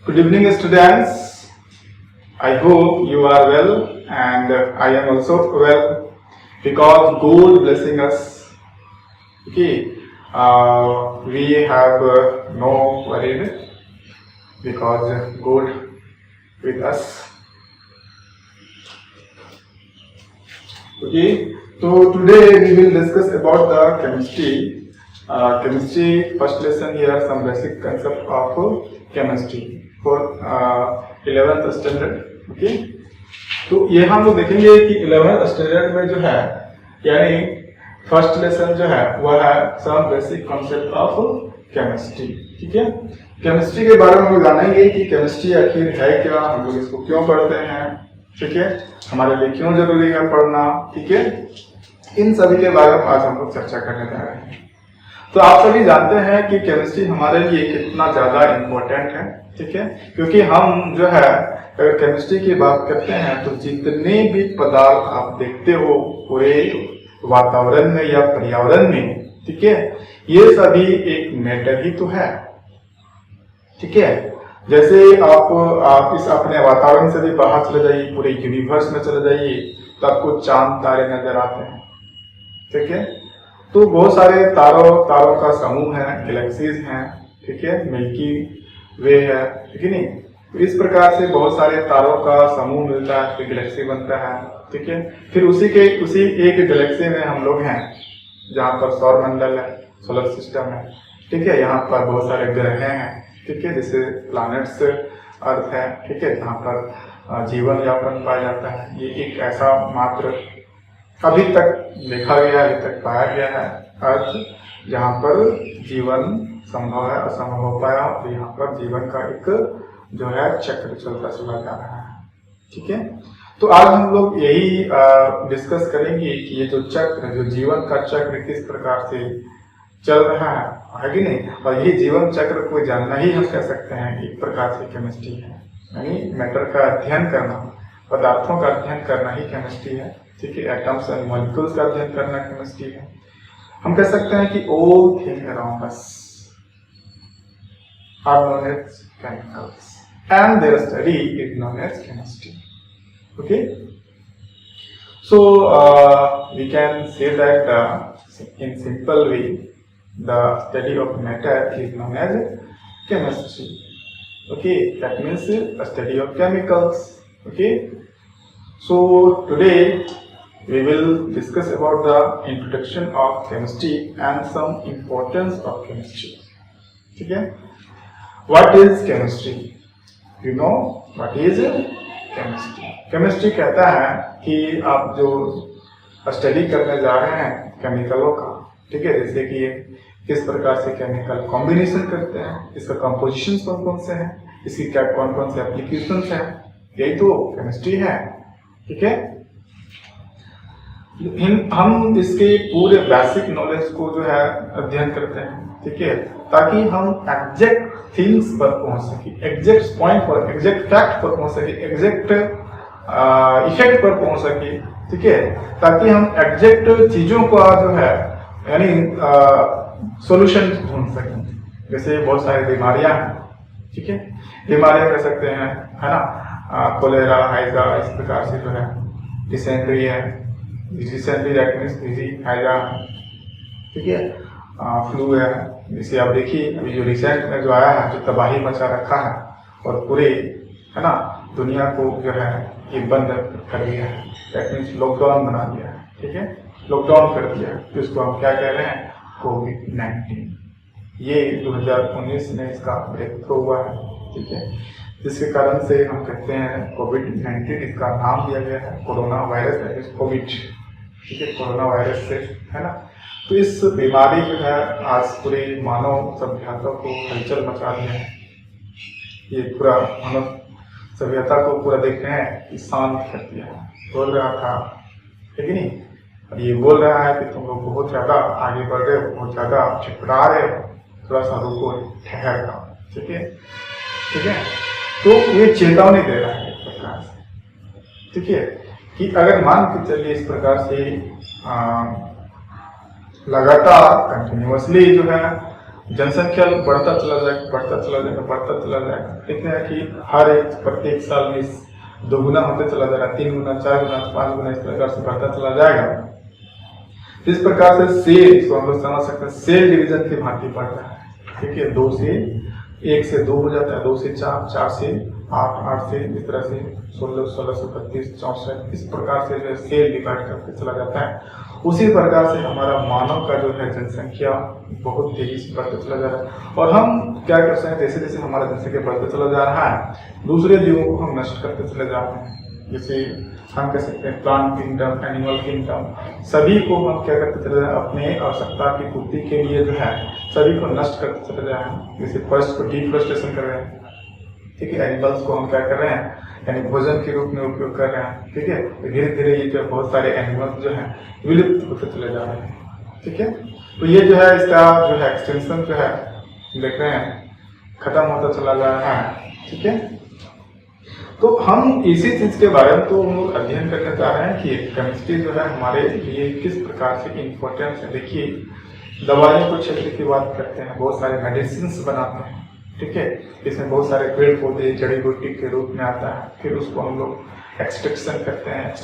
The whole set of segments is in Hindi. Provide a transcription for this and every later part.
Good evening, students. I hope you are well, and I am also well because God blessing us. Okay, we have no worried because God with us. Okay, so today we will discuss about the chemistry. Chemistry first lesson here, some basic concept of chemistry for 11th standard. Okay, तो ये हम लोग देखेंगे कि 11th स्टैंडर्ड में जो है यानी फर्स्ट लेसन जो है वह है some basic concept of chemistry. ठीक है, केमिस्ट्री के बारे में हम जानेंगे कि केमिस्ट्री आखिर है क्या, हम लोग इसको क्यों पढ़ते हैं. ठीक है, हमारे लिए क्यों जरूरी है पढ़ना. ठीक है, इन सभी के बारे में आज हम लोग चर्चा करने जा रहे हैं. तो आप सभी जानते हैं कि केमिस्ट्री हमारे लिए कितना ज्यादा इम्पोर्टेंट है. ठीक है, क्योंकि हम जो है अगर केमिस्ट्री की बात करते हैं तो जितने भी पदार्थ आप देखते हो पूरे वातावरण में या पर्यावरण में, ठीक है, ये सभी एक मैटर ही तो है. ठीक है, जैसे आप इस अपने वातावरण से भी बाहर चले जाइए, पूरे यूनिवर्स में चले जाइए तो आपको चांद तारे नजर आते हैं. ठीक है, तो बहुत सारे तारों का समूह है, गैलेक्सीज हैं. ठीक है, मिल्की वे है. ठीक है नहीं, तो इस प्रकार से बहुत सारे तारों का समूह मिलता है, फिर गैलेक्सी बनता है. ठीक है, फिर उसी एक गैलेक्सी में हम लोग हैं जहाँ पर सौर मंडल है, सोलर सिस्टम है. ठीक है, यहाँ पर बहुत सारे ग्रह हैं. ठीक है, जैसे प्लैनेट्स अर्थ है. ठीक है, जहाँ पर जीवन यापन पाया जाता है. ये एक ऐसा मात्र अभी तक देखा गया, अभी तक पाया गया है अर्थ जहाँ पर जीवन संभव है, असंभव हो पाया. और यहाँ पर जीवन का एक जो है चक्र चलता चला जा रहा है. ठीक है, तो आज हम लोग यही डिस्कस करेंगे कि ये जो चक्र, जो जीवन का चक्र किस प्रकार से चल रहा है कि नहीं. और यही जीवन चक्र को जानना ही हम कह सकते हैं एक प्रकार से केमिस्ट्री है. यानी मैटर का अध्ययन करना, पदार्थों का अध्ययन करना ही केमिस्ट्री है. ठीक है, एटम्स एंड मॉलिक्यूल्स का अध्ययन करना केमिस्ट्री है. हम कह सकते हैं कि all thing around us are known as chemicals and their study is known as chemistry. Okay, so we can say that in simple way the study of matter is known as chemistry. Okay, that means a study of chemicals. Okay, so today we will discuss about the introduction of chemistry and some importance of chemistry. Okay, what is chemistry? You know what is chemistry? Chemistry कहता है कि आप जो स्टडी करने जा रहे हैं केमिकलों का, ठीक है, जैसे कि किस प्रकार से केमिकल कॉम्बिनेशन करते हैं, इसका कंपोजिशन कौन कौन से हैं, इसकी क्या कौन कौन से एप्लीकेशंस हैं, यही तो केमिस्ट्री है. ठीक है, हम इसके पूरे बेसिक नॉलेज को जो है अध्ययन करते हैं. ठीक है, ताकि हम एग्जैक्ट थिंग्स पर पहुंच सके, एग्जैक्ट पॉइंट पर, एग्जैक्ट फैक्ट पर पहुंच सके, एग्जैक्ट इफेक्ट पर पहुंच सके. ठीक है, ताकि हम एग्जैक्ट चीजों का जो है यानी सॉल्यूशन ढूंढ सकें. जैसे बहुत सारी बीमारियां हैं. ठीक है, बीमारियां कह सकते हैं, है ना, कोलेरा, हाइजा, इस प्रकार से जो है डिसेंट्री है, डिसेंट्री दैट मींस डिजीज, हाइजा. ठीक है, फ्लू है. जैसे आप देखिए अभी जो रिसेंट में जो आया है, जो तबाही मचा रखा है और पूरे, है ना, दुनिया को जो है ये बंद कर दिया है. दैट मीन्स लॉकडाउन बना दिया है. ठीक है, लॉकडाउन कर दिया है. तो इसको हम क्या कह रहे हैं, कोविड-19. ये 2019 में इसका ब्रेक थ्रू हुआ है. ठीक है, जिसके कारण से हम कहते हैं कोविड-19, इसका नाम दिया गया है कोरोना वायरस, कोविड. ठीक है, कोरोना वायरस से, है ना. तो इस बीमारी जो है आज पूरे मानव सभ्यता को हलचल मचा दिया है. ये पूरा मानव सभ्यता को पूरा देख रहे हैं कि शांत कर दिया है. बोल रहा था, है कि नहीं, और ये बोल रहा है कि तुम लोग बहुत ज्यादा आगे बढ़ रहे हो, बहुत ज्यादा चिपड़ा रहे हो, थोड़ा सा रुको, ठहर जाओ. ठीक है, ठीक है, तो ये चेतावनी दे रहा है एक प्रकार से. ठीक है, कि अगर मान के चलिए इस प्रकार से लगातार कंटिन्यूअसली जो है जनसंख्या बढ़ता चला जाएगा। देखते हैं कि हर एक प्रत्येक साल में दोगुना होते चला जा रहा है, 3 गुना, 4 गुना, 5 गुना इस प्रकार से बढ़ता चला जाएगा। इस प्रकार से सेल, इसको हम लोग समझ सकते हैं, सेल डिवीजन की भांति बढ़ रहा है। ठीक है, 2 से 1 से 2 हो जाता है, 2 से 4, 4 से 8, 8 से इस तरह से 16, 16 से 32, 64 इस प्रकार से जो सेल डिवाइड करके चला जाता है। उसी प्रकार से हमारा मानव का जो है जनसंख्या बहुत तेजी से बढ़ते चला जा रहा है। और हम क्या कर सकते हैं, जैसे जैसे हमारा जनसंख्या बढ़ते चला जा रहा है, दूसरे जीवों को हम नष्ट करते चले जा रहे हैं। जैसे हम कह सकते हैं प्लांट किंगडम, एनिमल किंगडम, सभी को हम क्या करते चले जाए, अपने आवश्यकता की पूर्ति के लिए जो है सभी को नष्ट करते चले जा रहे हैं। जैसे फॉरेस्ट को डिफॉरेस्टेशन कर रहे हैं, ठीक है, एनिमल्स को हम क्या कर रहे हैं, यानी भोजन के रूप में उपयोग कर रहे हैं। ठीक है, धीरे धीरे ये जो बहुत सारे एनिमल्स जो हैं विलुप्त होते चले जा रहे हैं। ठीक है, तो ये जो है इसका जो है एक्सटेंशन जो है देख रहे हैं खत्म होता चला जा रहा है। ठीक है, तो हम इसी चीज के बारे में तो हम लोग अध्ययन करने जा रहे हैं कि केमिस्ट्री जो है हमारे लिए किस प्रकार से इम्पोर्टेंस है। देखिए, दवाइयों के क्षेत्र की बात करते हैं, बहुत सारे मेडिसिन बनाते हैं। ठीक है, इसमें बहुत सारे पेड़ पौधे जड़ी बूटी के रूप में आता है, फिर उसको हम लोग एक्सट्रैक्शन करते हैं,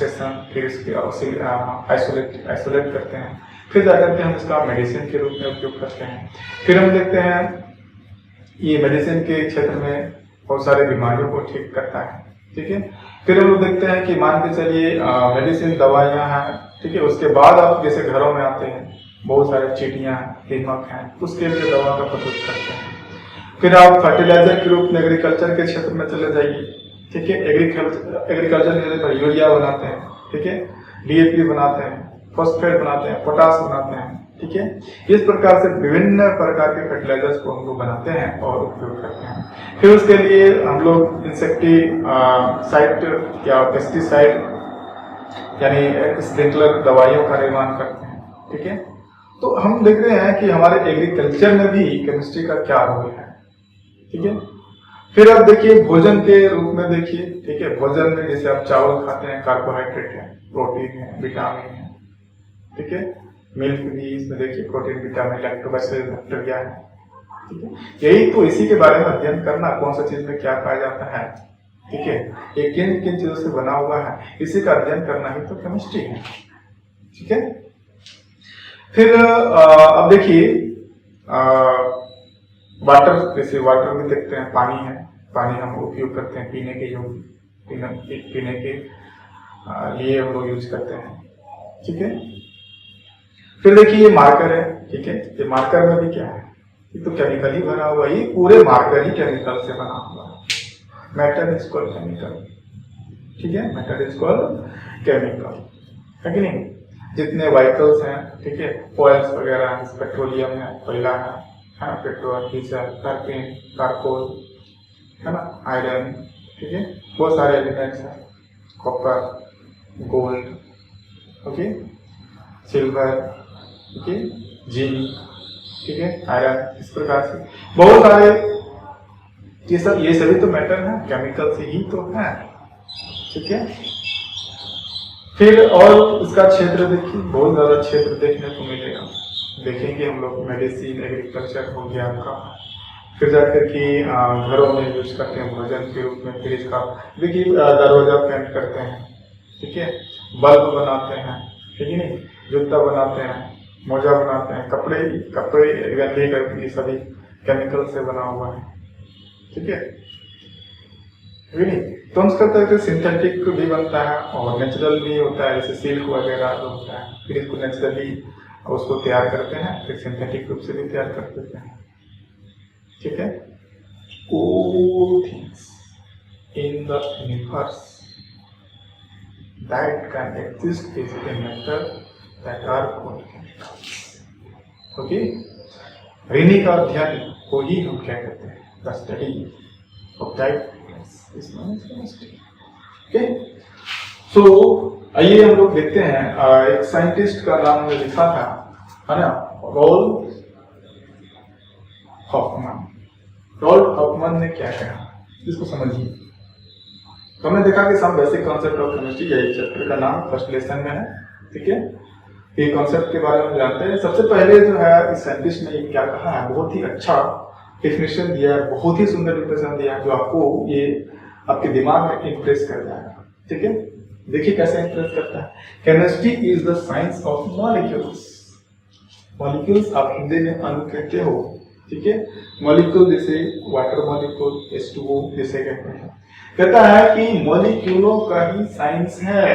फिर इसके आइसोलेट करते हैं, फिर जाकर के हम इसका मेडिसिन के रूप में उपयोग करते हैं। फिर हम देखते हैं ये मेडिसिन के क्षेत्र में बहुत सारे बीमारियों को ठीक करता है। ठीक है, फिर हम लोग देखते हैं कि मान के चलिए मेडिसिन दवाइयाँ हैं। ठीक है, उसके बाद आप जैसे घरों में आते हैं, बहुत सारे चींटियाँ दीमक हैं, उसके लिए दवा का प्रयोग करते हैं। फिर आप फर्टिलाइजर के रूप में एग्रीकल्चर के क्षेत्र में चले जाइए। ठीक है, एग्रीकल्चर के यूरिया बनाते हैं। ठीक है, DAP बनाते हैं, फॉस्फेट बनाते हैं, पोटास बनाते हैं। ठीक है, इस प्रकार से विभिन्न प्रकार के फर्टिलाइजर्स को हम लोग बनाते हैं और उपयोग करते हैं। फिर उसके लिए हम लोग इंसेक्टिसाइड या पेस्टिसाइड यानी स्प्रिंकलर दवाइयों का निर्माण करते हैं। ठीक है, तो हम देख रहे हैं कि हमारे एग्रीकल्चर में भी केमिस्ट्री का क्या रोल है। ठीक है, फिर आप देखिए भोजन के रूप में देखिए। ठीक है, भोजन में जैसे आप चावल खाते हैं, कार्बोहाइड्रेट है, प्रोटीन है, विटामिन है। ठीक है, मिल्क भी इसमें देखिए प्रोटीन, विटामिन, लैक्टोबैसिलस बैक्टीरिया है। ठीक है, यही तो इसी के बारे में अध्ययन करना, कौन सा चीज में क्या पाया जाता है। ठीक है, ये किन किन चीजों से बना हुआ है, इसी का अध्ययन करना ही तो केमिस्ट्री है। ठीक है, फिर अब देखिए वाटर, जैसे वाटर में देखते हैं पानी है, पानी हम उपयोग करते हैं पीने के योग्य, पीने के लिए हम लोग यूज करते हैं। ठीक है, फिर देखिए ये मार्कर है। ठीक है, ये मार्कर में भी क्या है, ये तो केमिकल ही बना हुआ है, ये पूरे मार्कर ही केमिकल से बना हुआ है। Matter is called chemical. ठीक है, मैटर इज कॉल्ड केमिकल, है कि नहीं। जितने व्हीकल्स हैं, ठीक है, ऑयल्स वगैरह, पेट्रोलियम है, कोयला है, पेट्रोल, डीजल, कार्बन, कार्कोल, है ना, आयरन। ठीक है, बहुत सारे एलिमेंट्स हैं, copper, gold, okay, silver, okay, zinc, ठीक है, आयरन, इस प्रकार से बहुत सारे ये सभी तो मैटर है, केमिकल से ही तो है। ठीक है, फिर और इसका क्षेत्र देखिए, बहुत ज्यादा क्षेत्र देखने को मिलेगा। देखेंगे हम लोग मेडिसिन, एग्रीकल्चर हो गया आपका, फिर जाकर के घरों में यूज करते हैं भोजन के रूप में। फिर इसका देखिए दरवाजा पेंट करते हैं। ठीक है, बल्ब बनाते हैं, ठीक है नहीं, जूता बनाते हैं, मोजा बनाते हैं, कपड़े लेकर ये सभी केमिकल से बना हुआ है। ठीक है नहीं, तो हम उसका तरह सिंथेटिक भी बनता है और नेचुरल भी होता है, जैसे सिल्क वगैरह जो होता है, फिर इसको नेचुरली उसको तैयार करते हैं, फिर सिंथेटिक रूप से भी तैयार कर देते हैं। ठीक है, all things in the universe that can exist is a matter that are called chemicals. Okay, ऋणी का अध्ययन को ही हम क्या कहते हैं, the study of that is known as chemistry. Okay, so आइए हम लोग देखते हैं, एक साइंटिस्ट का नाम में लिखा था, है ना, रॉल्फ हॉफमैन। रॉल्फ हॉफमैन ने क्या कहा, इसको समझिए। तो हमने देखा कि some basic concept of chemistry, यही चैप्टर का नाम फर्स्ट लेसन में है। ठीक है, ये कॉन्सेप्ट के बारे में जानते हैं। सबसे पहले जो है इस साइंटिस्ट ने क्या कहा है, बहुत ही अच्छा डेफिनेशन दिया है, बहुत ही सुंदर डेफिनेशन दिया है जो आपको ये आपके दिमाग में इंप्रेस कर जाएगा। ठीक है, देखिए कैसे इंप्रेस करता है। Chemistry is the science of molecules. Molecules आप हिंदी में अणु कहते हो। ठीक है, मॉलिक्यूल जैसे वाटर मॉलिक्यूल, H2O जैसे कहते हैं। कहता है कि मॉलिक्यूलों का ही साइंस है,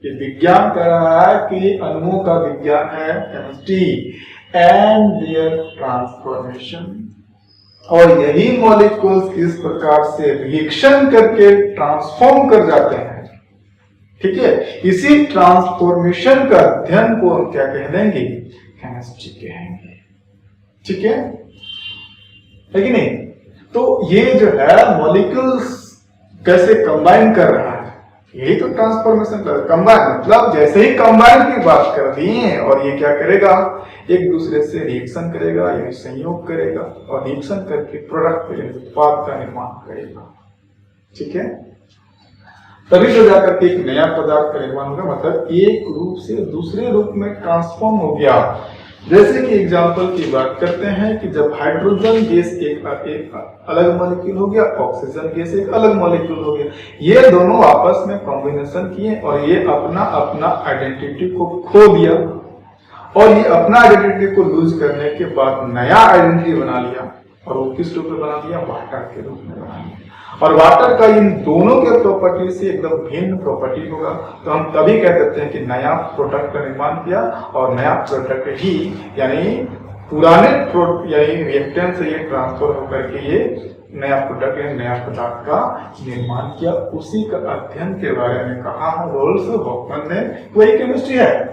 ये विज्ञान कर रहा है कि अणुओं का विज्ञान है केमिस्ट्री, एंड देयर ट्रांसफॉर्मेशन, और यही मॉलिक्यूल्स इस प्रकार से रिएक्शन करके ट्रांसफॉर्म कर जाते हैं। ठीक है, इसी ट्रांसफॉर्मेशन का अध्ययन को हम क्या कह देंगे, केमिस्ट्री कहेंगे। ठीक है कि नहीं? तो ये जो है मॉलिक्यूल्स कैसे कंबाइन कर रहा है, यही तो ट्रांसफॉर्मेशन का कंबाइन, मतलब जैसे ही कंबाइन की बात कर दी है और ये क्या करेगा, एक दूसरे से रिएक्शन करेगा, यानी संयोग करेगा और रिएक्शन करके प्रोडक्ट उत्पाद का निर्माण करेगा। ठीक है, तभी तो जाकर के एक नया पदार्थ का निर्माण होगा, मतलब एक रूप से दूसरे रूप में ट्रांसफॉर्म हो गया। जैसे कि एग्जांपल की बात करते हैं कि जब हाइड्रोजन गैस एक अलग मॉलिक्यूल हो गया, ऑक्सीजन गैस एक अलग मॉलिक्यूल हो गया, ये दोनों आपस में कॉम्बिनेशन किए और ये अपना अपना आइडेंटिटी को खो दिया, और ये अपना आइडेंटिटी को लूज करने के बाद नया आइडेंटिटी बना लिया, और वो किस रूप में बना दिया, वाटर के रूप में बना लिया। और वाटर का इन दोनों के प्रॉपर्टी से एकदम भिन्न प्रॉपर्टी होगा, तो हम तभी कह सकते हैं कि नया प्रोडक्ट का निर्माण किया, और नया प्रोडक्ट ही यानी पुराने यानी रिएक्टेंट से ये ट्रांसफर होकर के ये नया प्रोडक्ट या नया पदार्थ का निर्माण किया। उसी का अध्ययन के बारे में कहा है रोल्स हॉफमैन ने, वही केमिस्ट्री है।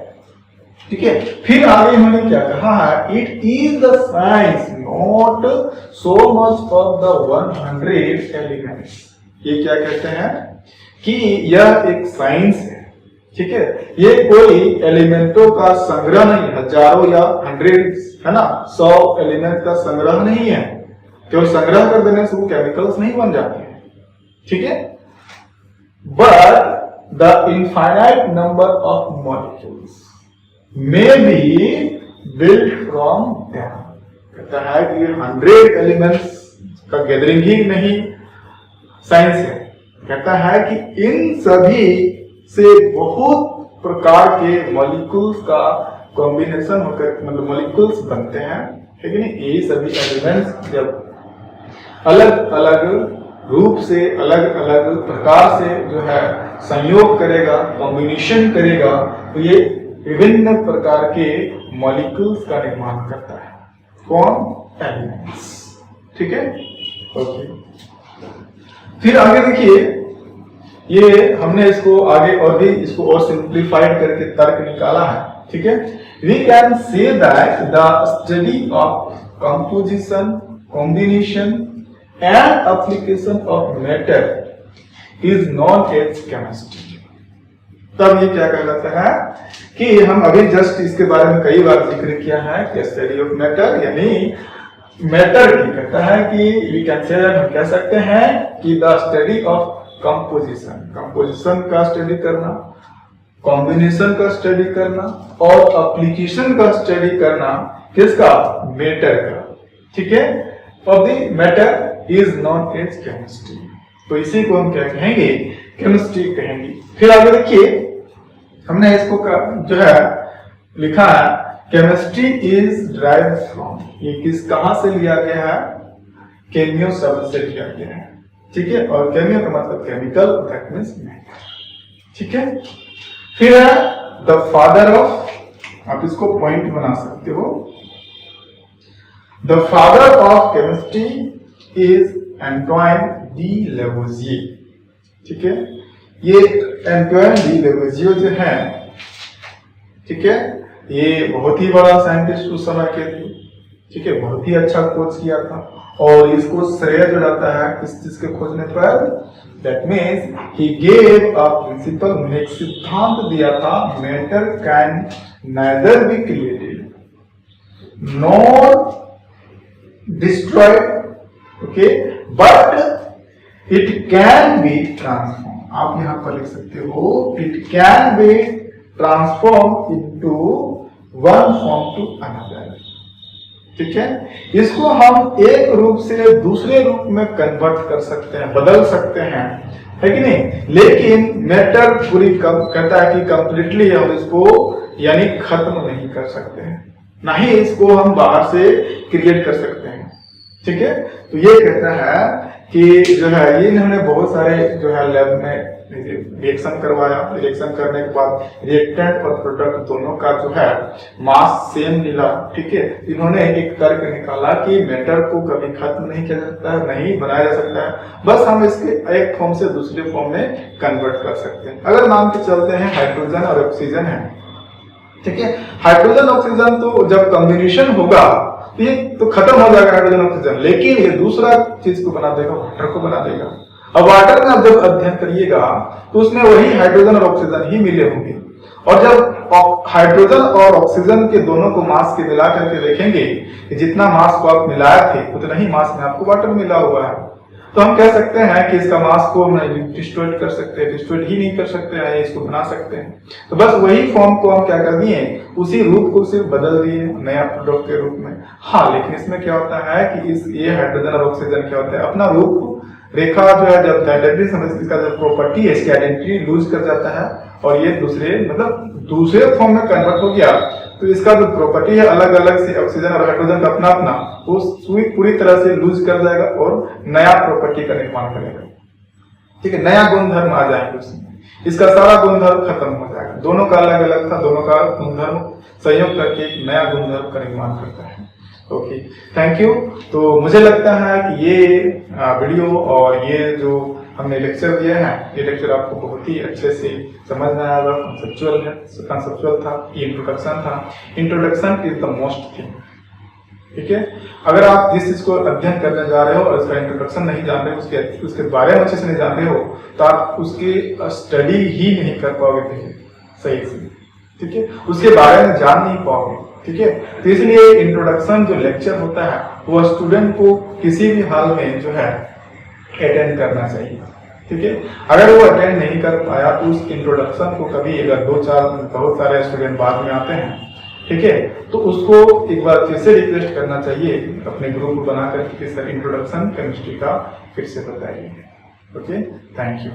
ठीक है, फिर आगे उन्होंने क्या कहा है, it is the science not so much of the 100 elements. ये क्या कहते हैं कि यह एक साइंस है। ठीक है, ये कोई एलिमेंटों का संग्रह नहीं, हजारों या 100 है ना, 100 एलिमेंट का संग्रह नहीं है। केवल संग्रह कर देने से वो केमिकल्स नहीं बन जाते हैं। ठीक है, but the infinite number of molecules may be built from them। कहता है कि 100 एलिमेंट्स का गैदरिंग ही नहीं साइंस है। कहता है कि इन सभी से बहुत प्रकार के मॉलिक्यूल्स का कॉम्बिनेशन होकर मतलब मॉलिक्यूल्स बनते हैं, है कि नहीं। यही सभी एलिमेंट्स जब अलग अलग रूप से अलग अलग प्रकार से जो है संयोग करेगा, कॉम्बिनेशन करेगा, तो ये विभिन्न प्रकार के मॉलिक्यूल्स का निर्माण करता है। कौन? एलिमेंट्स। ठीक है, ओके। फिर आगे देखिए, ये हमने इसको आगे और भी इसको और सिंप्लीफाइड करके तर्क निकाला है। ठीक है, we can say that the study of composition, combination and application of matter is known as chemistry. तब ये क्या कहलाता है कि हम अभी जस्ट इसके बारे में कई बार जिक्र किया है कि स्टडी ऑफ मैटर, यानी मैटर की कहता है कि वी कैन से हम कह सकते हैं कि the study of composition, composition का स्टडी करना, कॉम्बिनेशन का स्टडी करना और एप्लीकेशन का स्टडी करना, किसका? मैटर का। ठीक है, of the matter is known as chemistry. तो इसी को हम क्या कहेंगे? केमिस्ट्री कहेंगे। फिर आगे देखिए, हमने इसको जो है लिखा है, केमिस्ट्री इज ड्राइव्ड फ्रॉम, ये किस कहां से लिया गया है? केमियो शब्द से लिया गया है। ठीक है, और केमियो का मतलब केमिकल, दैट मींस मैटर। ठीक है, फिर है द फादर ऑफ, आप इसको पॉइंट बना सकते हो, the father of chemistry is Antoine de Lavoisier. ठीक है, ये एंटोइन डी लेवोजिए जो है, ठीक है, ये बहुत ही बड़ा साइंटिस्ट उस समय के थे। ठीक है, बहुत ही अच्छा खोज किया था, और इसको श्रेय जो जाता है किस चीज के खोजने पर? That means he gave a principle, उन्हें एक सिद्धांत दिया था, matter can neither be created nor destroyed, okay, but it can be transform. आप यहां पर लिख सकते हो, it can be transform into one form to another. ठीक है, इसको हम एक रूप से दूसरे रूप में कन्वर्ट कर सकते हैं, बदल सकते हैं, है कि नहीं। लेकिन मैटर पूरी कहता है कि कंप्लीटली हम इसको यानी खत्म नहीं कर सकते हैं, ना ही इसको हम बाहर से क्रिएट कर सकते हैं। ठीक है, तो ये कहता है कि जो है ये इन्होंने बहुत सारे जो है लैब में रिएक्शन करवाया। रिएक्शन करने के बाद रिएक्टेंट और प्रोडक्ट दोनों का जो है मास सेम मिला। ठीक है, इन्होंने एक तर्क निकाला कि मैटर को कभी खत्म नहीं किया जा सकता है, नहीं बनाया जा सकता है, बस हम इसके एक फॉर्म से दूसरे फॉर्म में कन्वर्ट कर सकते हैं। अगर मान के चलते हैं हाइड्रोजन और ऑक्सीजन है, ठीक है, हाइड्रोजन ऑक्सीजन तो जब कॉम्बिनेशन होगा तो ये तो खत्म हो जाएगा हाइड्रोजन ऑक्सीजन, लेकिन ये दूसरा चीज को बना देगा, वाटर को बना देगा। अब वाटर में आप जब अध्ययन करिएगा तो उसमें वही हाइड्रोजन और ऑक्सीजन ही मिले होंगे, और जब हाइड्रोजन और ऑक्सीजन के दोनों को मास के मिला करके देखेंगे कि जितना मास को आप मिलाए थे उतना ही मास में आपको वाटर मिला हुआ है, तो हम कह सकते हैं कि इसका मास को हम डिस्ट्रॉय कर सकते हैं, डिस्ट्रॉय ही नहीं कर सकते हैं, इसको बना सकते हैं। तो बस वही फॉर्म को हम क्या कर दिए, उसी रूप को सिर्फ बदल दिए नया प्रोडक्ट के रूप में। हाँ, लेकिन इसमें क्या होता है कि इस ये हाइड्रोजन और ऑक्सीजन क्या होता है, अपना रूप रेखा जो है जब इसका जो प्रॉपर्टी है, इसकी आइडेंटिटी लूज कर जाता है, और ये दूसरे मतलब दूसरे फॉर्म में कन्वर्ट हो गया, तो इसका जो प्रॉपर्टी है अलग अलग से ऑक्सीजन और हाइड्रोजन का अपना अपना वो पूरी तरह से लूज कर जाएगा और नया प्रॉपर्टी का निर्माण करेगा। ठीक है, नया गुणधर्म आ जाएंगे उसमें, इसका सारा गुणधर्म खत्म हो जाएगा। दोनों का अलग अलग था, दोनों का गुणधर्म संयोग करके एक नया गुणधर्म का निर्माण करता है। Okay, thank you. तो मुझे लगता है कि ये वीडियो और ये जो हमने लेक्चर दिया है, ये लेक्चर आपको बहुत ही अच्छे से समझ में आया होगा। कंसेप्चुअल था, ये इंट्रोडक्शन था। Introduction is the most thing. ठीक है, अगर आप जिस चीज को अध्ययन करने जा रहे हो और उसका इंट्रोडक्शन नहीं जान रहे, उसके बारे में अच्छे से नहीं जान रहे हो, तो आप उसकी स्टडी ही नहीं कर पाओगे सही से। ठीक है, उसके बारे में जान नहीं पाओगे। ठीक है, तो इसलिए इंट्रोडक्शन जो लेक्चर होता है वो स्टूडेंट को किसी भी हाल में जो है अटेंड करना चाहिए। ठीक है, अगर वो अटेंड नहीं कर पाया तो उस इंट्रोडक्शन को कभी, अगर 2-4 बहुत सारे स्टूडेंट बाद में आते हैं, ठीक है, तो उसको एक बार फिर से रिक्वेस्ट करना चाहिए अपने ग्रुप बनाकर कि सर इंट्रोडक्शन केमिस्ट्री का फिर से बताइए। Okay, thank you.